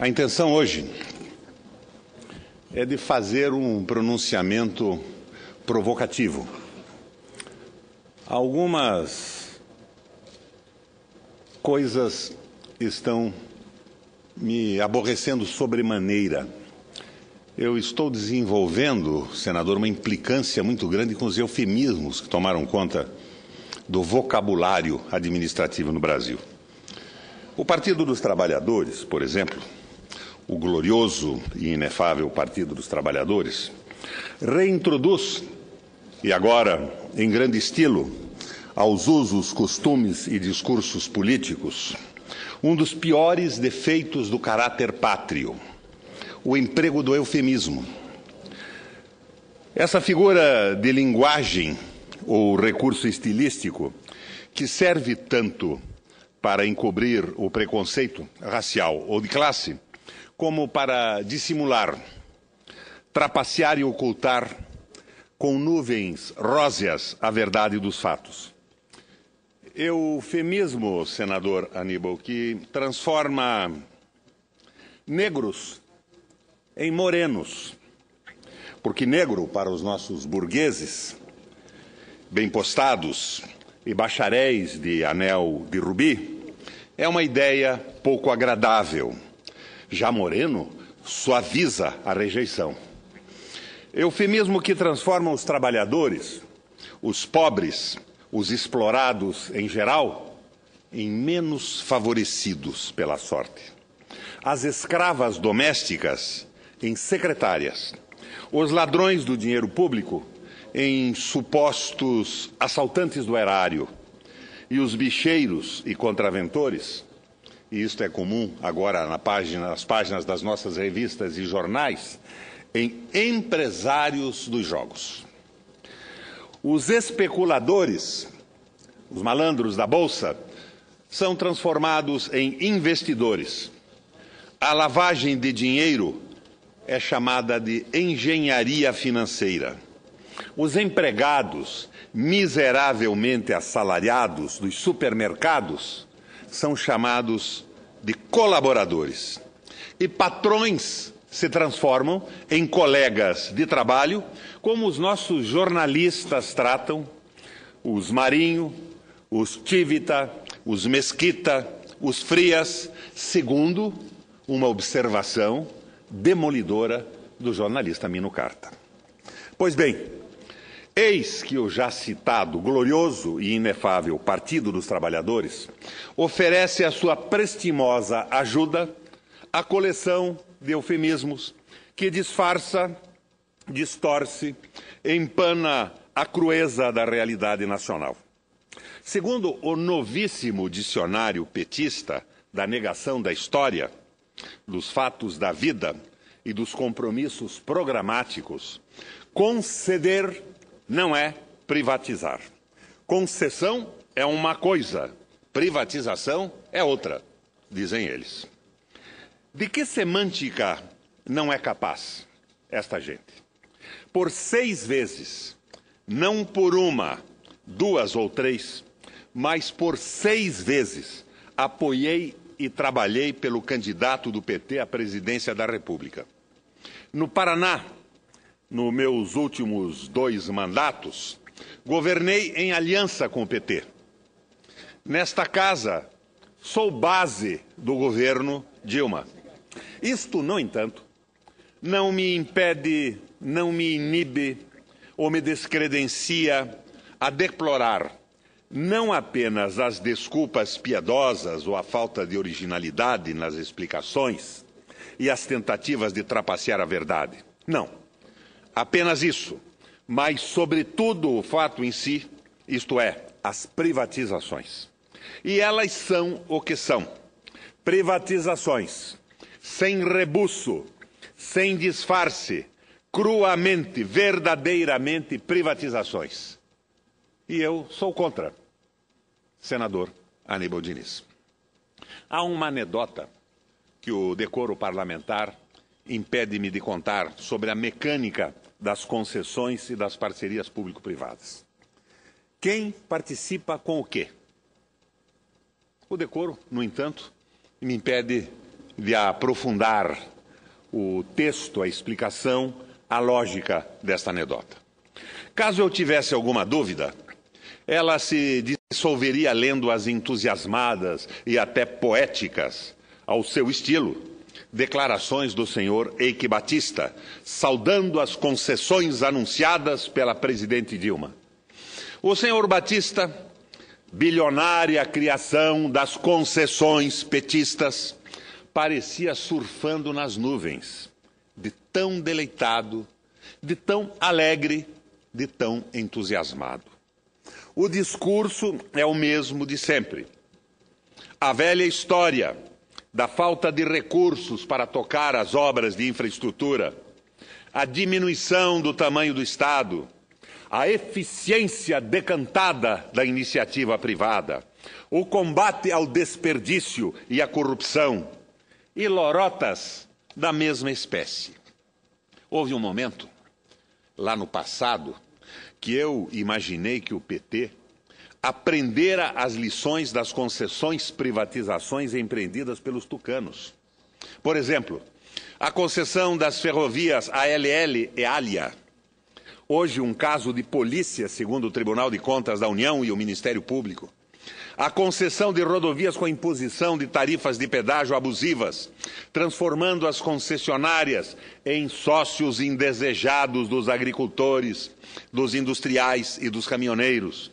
A intenção hoje é de fazer um pronunciamento provocativo. Algumas coisas estão me aborrecendo sobremaneira. Eu estou desenvolvendo, senador, uma implicância muito grande com os eufemismos que tomaram conta do vocabulário administrativo no Brasil. O Partido dos Trabalhadores, por exemplo, o glorioso e inefável Partido dos Trabalhadores, reintroduz, e agora em grande estilo, aos usos, costumes e discursos políticos, um dos piores defeitos do caráter pátrio, o emprego do eufemismo. Essa figura de linguagem ou recurso estilístico que serve tanto para encobrir o preconceito racial ou de classe, como para dissimular, trapacear e ocultar com nuvens róseas a verdade dos fatos. Eufemismo, senador Aníbal, que transforma negros em morenos, porque negro, para os nossos burgueses, bem postados e bacharéis de anel de rubi, é uma ideia pouco agradável. Já moreno suaviza a rejeição. Eufemismo que transforma os trabalhadores, os pobres, os explorados em geral, em menos favorecidos pela sorte. As escravas domésticas em secretárias, os ladrões do dinheiro público em supostos assaltantes do erário e os bicheiros e contraventores, e isto é comum agora nas páginas das nossas revistas e jornais, em empresários dos jogos. Os especuladores, os malandros da Bolsa, são transformados em investidores. A lavagem de dinheiro é chamada de engenharia financeira. Os empregados miseravelmente assalariados dos supermercados são chamados de colaboradores. E patrões se transformam em colegas de trabalho, como os nossos jornalistas tratam os Marinho, os Tivita, os Mesquita, os Frias, segundo uma observação demolidora do jornalista Mino Carta. Pois bem, eis que o já citado glorioso e inefável Partido dos Trabalhadores oferece a sua prestimosa ajuda à coleção de eufemismos que disfarça, distorce, empana a crueza da realidade nacional. Segundo o novíssimo dicionário petista da negação da história, dos fatos da vida e dos compromissos programáticos, conceder não é privatizar. Concessão é uma coisa, privatização é outra, dizem eles. De que semântica não é capaz esta gente? Por 6 vezes, não por uma, 2 ou 3, mas por 6 vezes, apoiei e trabalhei pelo candidato do PT à presidência da República. No Paraná, nos meus últimos 2 mandatos, governei em aliança com o PT. Nesta casa, sou base do governo Dilma. Isto, no entanto, não me impede, não me inibe ou me descredencia a deplorar não apenas as desculpas piedosas ou a falta de originalidade nas explicações e as tentativas de trapacear a verdade. Não. Apenas isso. Mas, sobretudo, o fato em si, isto é, as privatizações. E elas são o que são. Privatizações. Sem rebuço, sem disfarce, cruamente, verdadeiramente privatizações. E eu sou contra, senador Aníbal Diniz. Há uma anedota que o decoro parlamentar impede-me de contar sobre a mecânica das concessões e das parcerias público-privadas. Quem participa com o quê? O decoro, no entanto, me impede de aprofundar o texto, a explicação, a lógica desta anedota. Caso eu tivesse alguma dúvida, ela se dissolveria lendo as entusiasmadas e até poéticas, ao seu estilo, declarações do senhor Eike Batista, saudando as concessões anunciadas pela presidente Dilma. O senhor Batista, bilionária criação das concessões petistas, parecia surfando nas nuvens, de tão deleitado, de tão alegre, de tão entusiasmado. O discurso é o mesmo de sempre. A velha história da falta de recursos para tocar as obras de infraestrutura, a diminuição do tamanho do Estado, a eficiência decantada da iniciativa privada, o combate ao desperdício e à corrupção, e lorotas da mesma espécie. Houve um momento, lá no passado, que eu imaginei que o PT aprendera as lições das concessões privatizações empreendidas pelos tucanos. Por exemplo, a concessão das ferrovias ALL e ALIA, hoje um caso de polícia, segundo o Tribunal de Contas da União e o Ministério Público. A concessão de rodovias com imposição de tarifas de pedágio abusivas, transformando as concessionárias em sócios indesejados dos agricultores, dos industriais e dos caminhoneiros.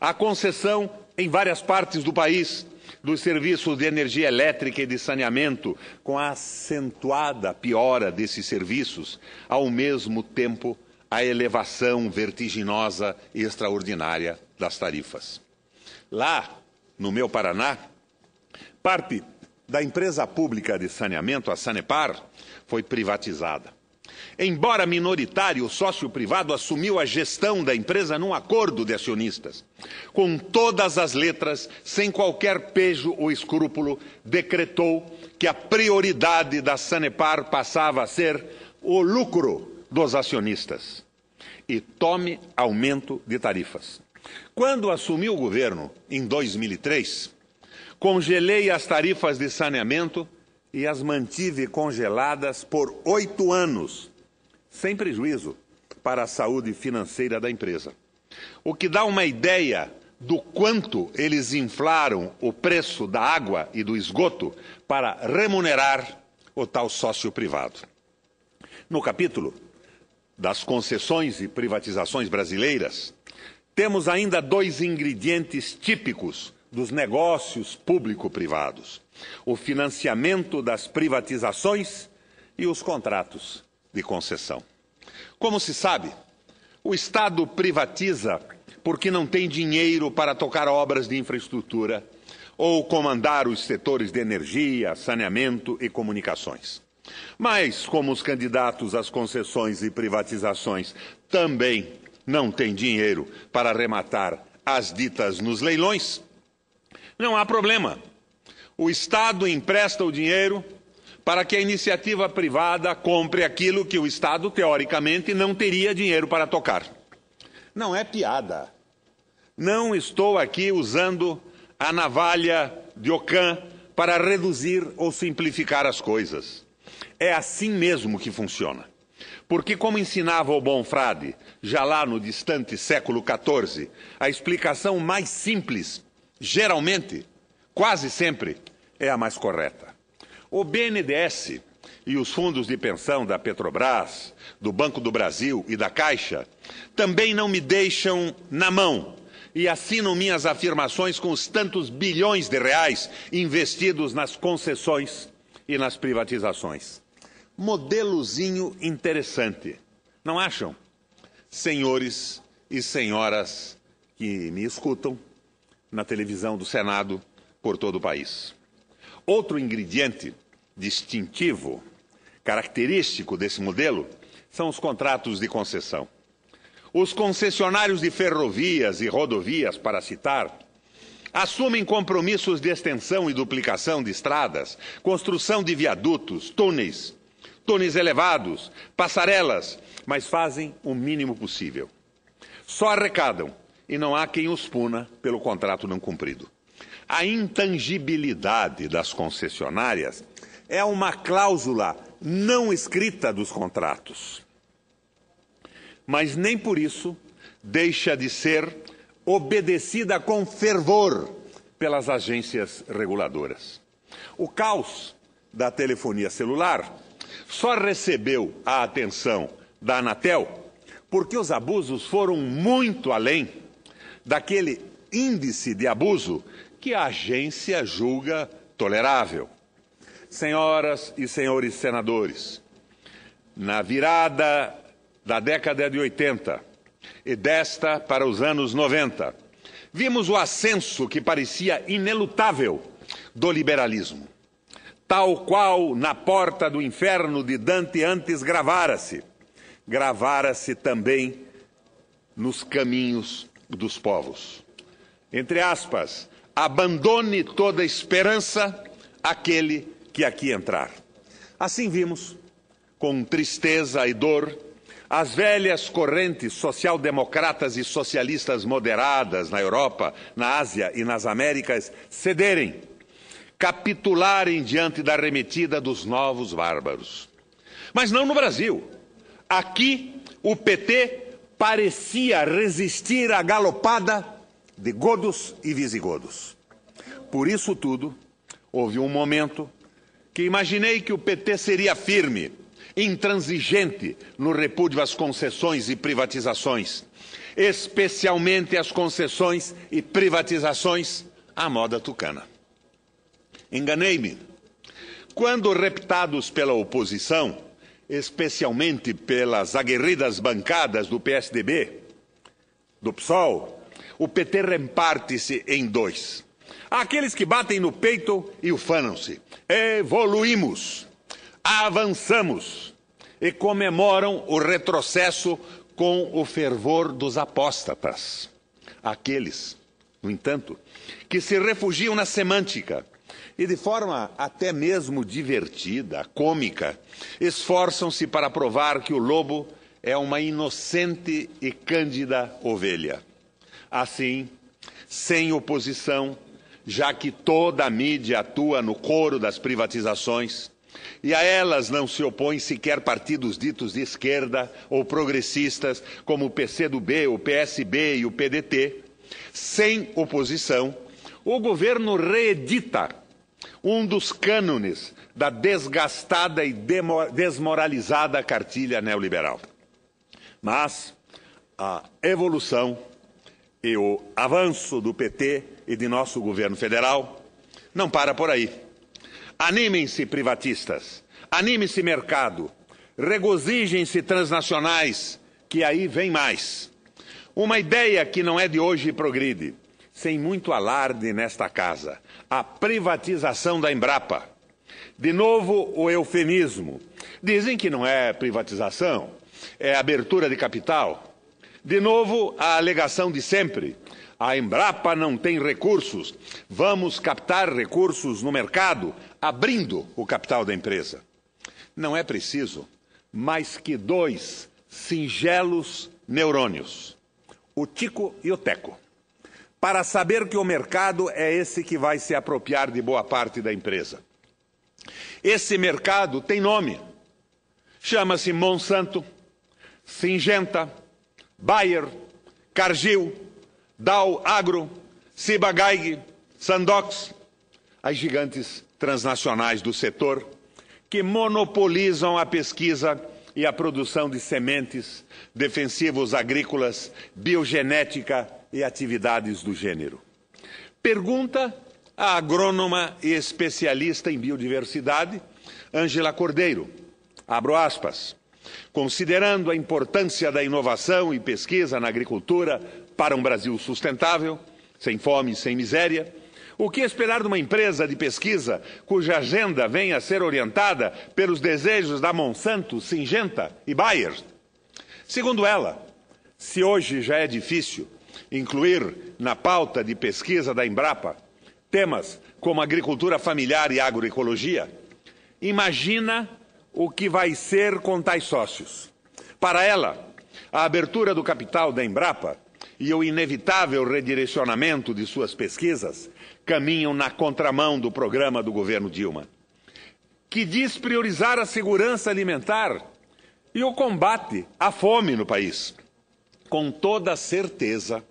A concessão em várias partes do país dos serviços de energia elétrica e de saneamento, com a acentuada piora desses serviços, ao mesmo tempo a elevação vertiginosa e extraordinária das tarifas. Lá, no meu Paraná, parte da empresa pública de saneamento, a Sanepar, foi privatizada. Embora minoritário, o sócio privado assumiu a gestão da empresa num acordo de acionistas. Com todas as letras, sem qualquer pejo ou escrúpulo, decretou que a prioridade da Sanepar passava a ser o lucro dos acionistas. E tome aumento de tarifas. Quando assumi o governo, em 2003, congelei as tarifas de saneamento e as mantive congeladas por 8 anos, sem prejuízo para a saúde financeira da empresa. O que dá uma ideia do quanto eles inflaram o preço da água e do esgoto para remunerar o tal sócio privado. No capítulo das concessões e privatizações brasileiras, temos ainda 2 ingredientes típicos dos negócios público-privados: o financiamento das privatizações e os contratos de concessão. Como se sabe, o Estado privatiza porque não tem dinheiro para tocar obras de infraestrutura ou comandar os setores de energia, saneamento e comunicações. Mas, como os candidatos às concessões e privatizações também não têm dinheiro para arrematar as ditas nos leilões, não há problema. O Estado empresta o dinheiro para que a iniciativa privada compre aquilo que o Estado, teoricamente, não teria dinheiro para tocar. Não é piada. Não estou aqui usando a navalha de Ockham para reduzir ou simplificar as coisas. É assim mesmo que funciona. Porque, como ensinava o bom frade, já lá no distante século XIV, a explicação mais simples, geralmente, quase sempre, é a mais correta. O BNDES e os fundos de pensão da Petrobras, do Banco do Brasil e da Caixa também não me deixam na mão e assinam minhas afirmações com os tantos bilhões de reais investidos nas concessões e nas privatizações. Modelozinho interessante, não acham? Senhores e senhoras que me escutam na televisão do Senado por todo o país. Outro ingrediente distintivo, característico desse modelo, são os contratos de concessão. Os concessionários de ferrovias e rodovias, para citar, assumem compromissos de extensão e duplicação de estradas, construção de viadutos, túneis elevados, passarelas, mas fazem o mínimo possível. Só arrecadam e não há quem os puna pelo contrato não cumprido. A intangibilidade das concessionárias é uma cláusula não escrita dos contratos. Mas nem por isso deixa de ser obedecida com fervor pelas agências reguladoras. O caos da telefonia celular só recebeu a atenção da Anatel porque os abusos foram muito além daquele índice de abuso que a agência julga tolerável. Senhoras e senhores senadores, na virada da década de 80 e desta para os anos 90, vimos o ascenso que parecia inelutável do liberalismo. Tal qual na porta do inferno de Dante antes gravara-se também nos caminhos dos povos. Entre aspas, abandone toda esperança aquele que aqui entrar. Assim vimos, com tristeza e dor, as velhas correntes social-democratas e socialistas moderadas na Europa, na Ásia e nas Américas cederem, capitularem diante da arremetida dos novos bárbaros. Mas não no Brasil. Aqui, o PT parecia resistir à galopada de godos e visigodos. Por isso tudo, houve um momento que imaginei que o PT seria firme, intransigente no repúdio às concessões e privatizações, especialmente as concessões e privatizações à moda tucana. Enganei-me. Quando reptados pela oposição, especialmente pelas aguerridas bancadas do PSDB, do PSOL, o PT reparte-se em dois. Há aqueles que batem no peito e ufanam-se. Evoluímos, avançamos e comemoram o retrocesso com o fervor dos apóstatas. Aqueles, no entanto, que se refugiam na semântica e de forma até mesmo divertida, cômica, esforçam-se para provar que o lobo é uma inocente e cândida ovelha. Assim, sem oposição, já que toda a mídia atua no coro das privatizações, e a elas não se opõem sequer partidos ditos de esquerda ou progressistas, como o PCdoB, o PSB e o PDT, sem oposição, o governo reedita um dos cânones da desgastada e desmoralizada cartilha neoliberal. Mas a evolução e o avanço do PT e de nosso governo federal não para por aí. Animem-se, privatistas, anime-se, mercado, regozijem-se, transnacionais, que aí vem mais. Uma ideia que não é de hoje e progride, sem muito alarde nesta casa, a privatização da Embrapa. De novo, o eufemismo. Dizem que não é privatização, é abertura de capital. De novo, a alegação de sempre. A Embrapa não tem recursos. Vamos captar recursos no mercado, abrindo o capital da empresa. Não é preciso mais que dois singelos neurônios, o Tico e o Teco, para saber que o mercado é esse que vai se apropriar de boa parte da empresa. Esse mercado tem nome. Chama-se Monsanto, Syngenta, Bayer, Cargill, Dow Agro, Ciba-Geigy, Sandox, as gigantes transnacionais do setor que monopolizam a pesquisa e a produção de sementes, defensivos agrícolas, biogenética e atividades do gênero. Pergunta a agrônoma e especialista em biodiversidade, Ângela Cordeiro, abro aspas, considerando a importância da inovação e pesquisa na agricultura para um Brasil sustentável, sem fome e sem miséria, o que esperar de uma empresa de pesquisa cuja agenda venha a ser orientada pelos desejos da Monsanto, Syngenta e Bayer? Segundo ela, se hoje já é difícil incluir na pauta de pesquisa da Embrapa temas como agricultura familiar e agroecologia, imagina o que vai ser com tais sócios. Para ela, a abertura do capital da Embrapa e o inevitável redirecionamento de suas pesquisas caminham na contramão do programa do governo Dilma. que diz priorizar a segurança alimentar e o combate à fome no país. Com toda certeza,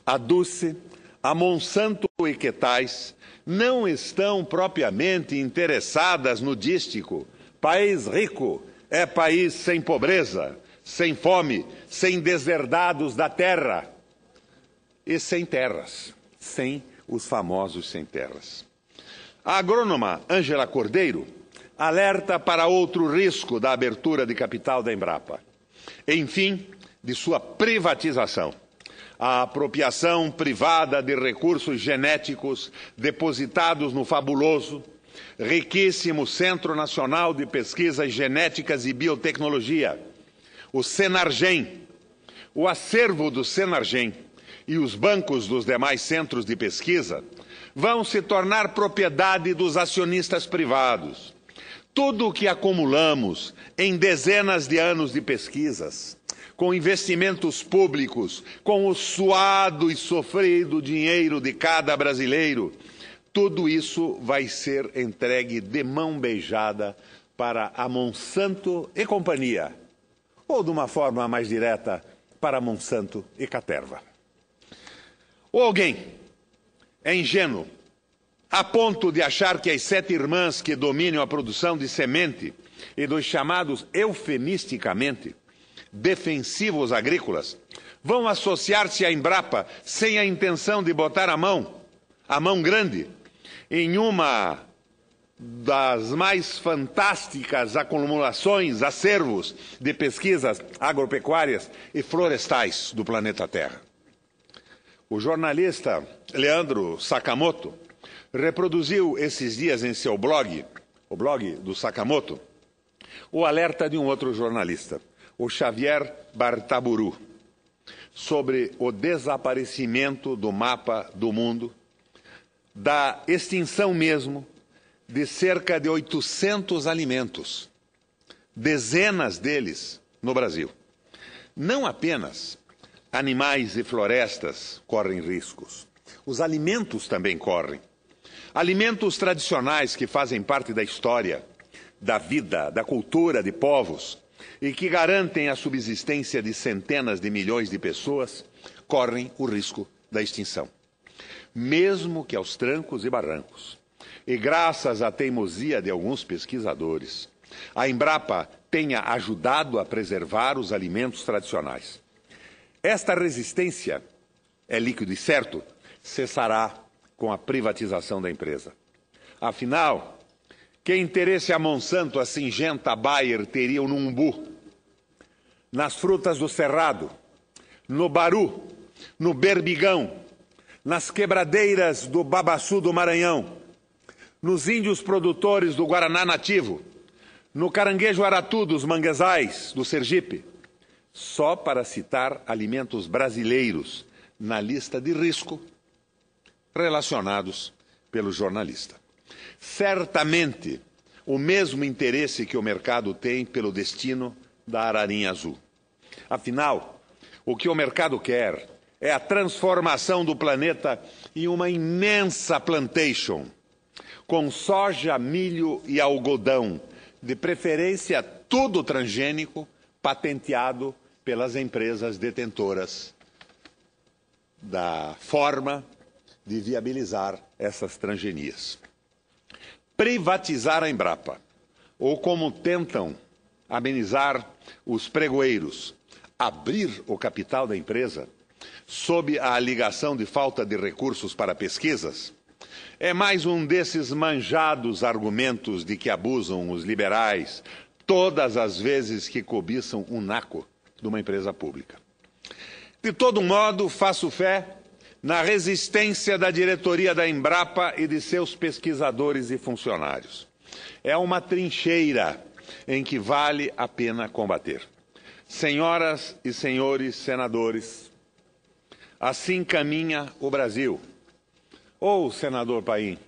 a Dulce, a Monsanto e Quetais não estão propriamente interessadas no dístico. País rico é país sem pobreza, sem fome, sem deserdados da terra e sem terras, sem os famosos sem terras. A agrônoma Ângela Cordeiro alerta para outro risco da abertura de capital da Embrapa. Enfim, de sua privatização. A apropriação privada de recursos genéticos depositados no fabuloso, riquíssimo Centro Nacional de Pesquisas Genéticas e Biotecnologia, o Senargem, o acervo do Senargem e os bancos dos demais centros de pesquisa vão se tornar propriedade dos acionistas privados. Tudo o que acumulamos em dezenas de anos de pesquisas, com investimentos públicos, com o suado e sofrido dinheiro de cada brasileiro, tudo isso vai ser entregue de mão beijada para a Monsanto e companhia, ou de uma forma mais direta, para a Monsanto e Caterva. Ou alguém é ingênuo a ponto de achar que as 7 irmãs que dominam a produção de semente e dos chamados eufemisticamente defensivos agrícolas vão associar-se à Embrapa sem a intenção de botar a mão grande, em uma das mais fantásticas acumulações, acervos de pesquisas agropecuárias e florestais do planeta Terra. O jornalista Leandro Sakamoto reproduziu esses dias em seu blog, o blog do Sakamoto, o alerta de um outro jornalista, o Xavier Bartaburu, sobre o desaparecimento do mapa do mundo, da extinção mesmo de cerca de 800 alimentos, dezenas deles no Brasil. Não apenas animais e florestas correm riscos, os alimentos também correm. Alimentos tradicionais que fazem parte da história, da vida, da cultura de povos e que garantem a subsistência de centenas de milhões de pessoas, correm o risco da extinção. Mesmo que aos trancos e barrancos, e graças à teimosia de alguns pesquisadores, a Embrapa tenha ajudado a preservar os alimentos tradicionais. Esta resistência, é líquido e certo, cessará com a privatização da empresa. Afinal, que interesse a Monsanto, a singenta Bayer, teriam no umbu, nas frutas do cerrado, no baru, no berbigão, nas quebradeiras do babaçu do Maranhão, nos índios produtores do Guaraná nativo, no caranguejo aratu dos manguezais do Sergipe, só para citar alimentos brasileiros na lista de risco relacionados pelo jornalista. Certamente, o mesmo interesse que o mercado tem pelo destino da ararinha azul. Afinal, o que o mercado quer é a transformação do planeta em uma imensa plantation, com soja, milho e algodão, de preferência tudo transgênico, patenteado pelas empresas detentoras da forma de viabilizar essas transgenias. Privatizar a Embrapa, ou como tentam amenizar os pregoeiros, abrir o capital da empresa, sob a alegação de falta de recursos para pesquisas, é mais um desses manjados argumentos de que abusam os liberais todas as vezes que cobiçam um naco de uma empresa pública. De todo modo, faço fé na resistência da diretoria da Embrapa e de seus pesquisadores e funcionários. É uma trincheira em que vale a pena combater. Senhoras e senhores senadores, assim caminha o Brasil. Ou, senador Paim,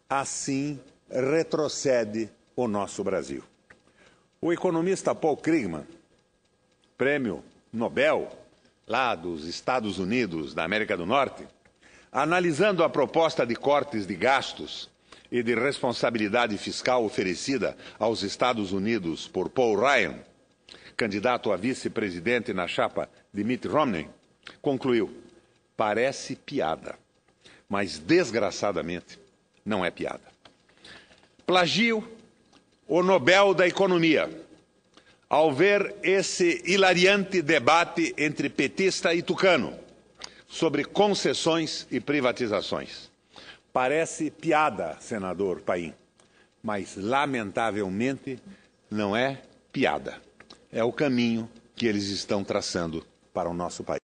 assim retrocede o nosso Brasil. O economista Paul Krugman, prêmio Nobel, lá dos Estados Unidos, da América do Norte, analisando a proposta de cortes de gastos e de responsabilidade fiscal oferecida aos Estados Unidos por Paul Ryan, candidato a vice-presidente na chapa de Mitt Romney, concluiu: parece piada, mas desgraçadamente não é piada. Plagio o Nobel da Economia ao ver esse hilariante debate entre petista e tucano sobre concessões e privatizações. Parece piada, senador Paim, mas, lamentavelmente, não é piada. É o caminho que eles estão traçando para o nosso país.